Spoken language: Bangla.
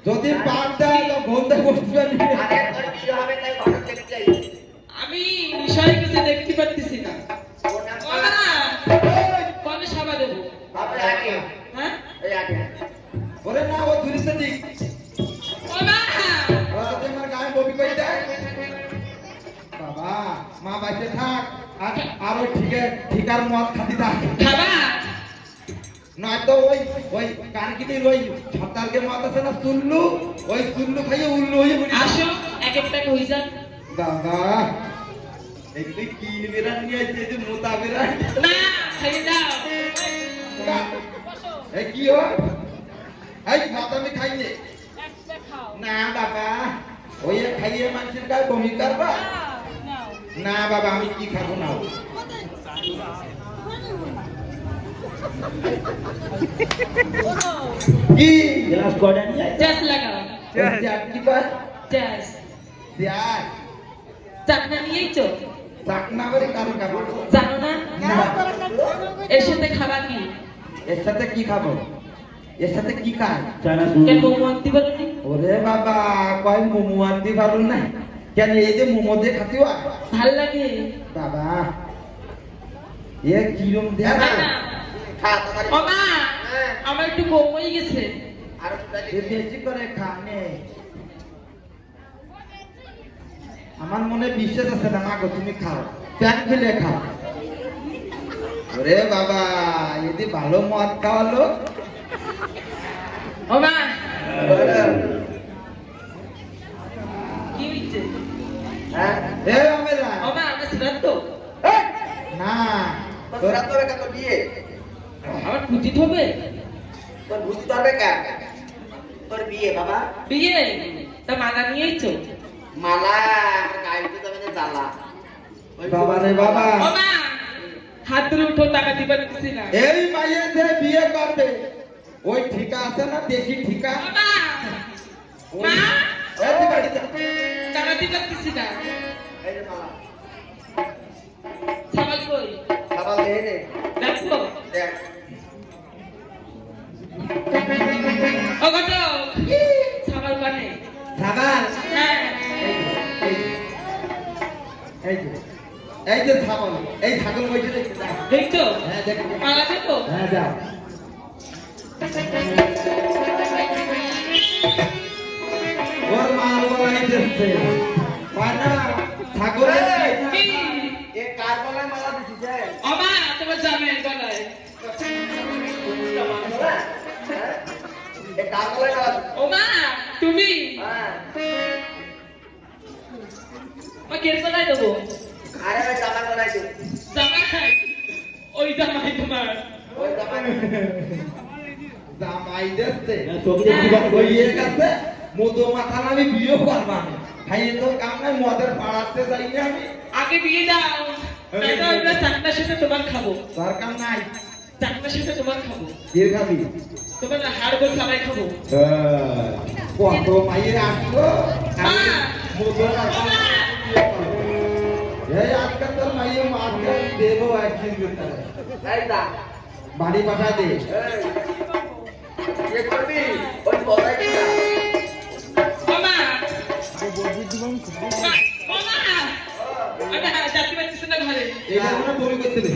যদি পার দেয় তো গন্ধে বসবে আমি বিষয় কিছু দেখতে পাচ্ছি না কবে সাবা দেবো হ্যাঁ ওরে না ও তুরিতে দিক আমার গায়ে ববি কই দেয় বাবা মা বাইতে থাক আর ওই ঠিকার মদ খাতি থাক খাবা না তো ওই কানকিটির ওই ছাতালকে মদ আছে না চুল্লু ওই চুল্লু খাইয়ে উল্লু হয়ে পড়ি আসো এক একটা হই যান বাবা একটু কি বিরান নিয়ে যে মোতা বিরান না খাই দাও এই কি হয় এই মাথা আমি খাইনি একটা খাও না বাবা ওই খাইয়ে মানুষের গায়ে বমি করবা না বাবা আমি কি খাবো না কি গ্লাস কয়টা নিয়ে চ্যাস লাগাও চ্যাস কি কয় চ্যাস চ্যাস চাকনা নিয়েছো চাকনা করে কারণ খাবো জানো না এর সাথে খাবা কি এর সাথে কি খাবো এর সাথে কি খায় কেন মোমো আনতে পারোনি ওরে বাবা কয় মোমো আনতে পারো না কেন এই যে মোমো দিয়ে খাতে হয় ভাল লাগে বাবা এ কিরম দেয়া মামা আমার একটু কম হয়ে গেছে বেশি করে খানে আমার মনে বিশ্বাস আছে না মা গো তুমি খাও প্যান খেলে খাও ওরে বাবা যদি ভালো মদ খাওয়ালো মামা কি হইছে এ আমেরা মামা আমার শ্রাদ্ধ না তোরা তো একটা তো বিয়ে আমার উচিত হবে তোর বুঝতে পারবে কেন তোর বিয়ে বাবা বিয়ে তা মালা নিয়েছো মালা গাইতে যাবে না জ্বালা বাবা রে বাবা মামা হাত ধরে উঠো টাকা দিবার কিছু না এই মাইয়ে যে বিয়ে করবে ওই ঠিকা আছে না দেশি ঠিকা মামা মা এই তুই বাড়ি যা টাকা দিবার কিছু না এই যে মালা সাবাল কই সাবাল দে নে দেখো দেখ ও কত সাবাল কানে ছাগল হ্যাঁ এই যে ছাগল এই ছাগল বইছে দেখতে যা দেখছো হ্যাঁ দেখো মালা দেখো হ্যাঁ যা ওর মাল বলাই দিচ্ছে পানা ছাগল কি এ কার গলায় মালা দিছিস রে মামা তোমার জামের গলায় এ কার গলায় মালা দিছিস? ও মা তুমি হ্যাঁ মা কের গলায় দেবো আরে ভাই জামা গলায় দিস জামাই ওই জামাই তোমার ওই জামা জামাই দিচ্ছে তোকে যে দিবার হইয়ে গেছে মধু মাথা আমি বিয়ে করবা না খাইয়ে তো কাম নাই মদের পাড়াতে যাই না আমি আগে বিয়ে দাও তারপর আমরা চাকনার সাথে তোমার খাবো দরকার নাই চাকনার সাথে তোমার খাবো বিয়ে খাবি তোমার হাড় গোল খাবাই খাবো কত মাইয়ের আসলো মা! মধু মাথা এই আজকাল তোর মাইয়ে মাকে দেবো একদিন ভিতরে এই দা বাড়ি পাঠা দে এই কি করবি ওই বলাই কি না মামা মামা আমি যাচ্ছি পাচ্ছি না ঘরে এটা কোনো বলি করতে দে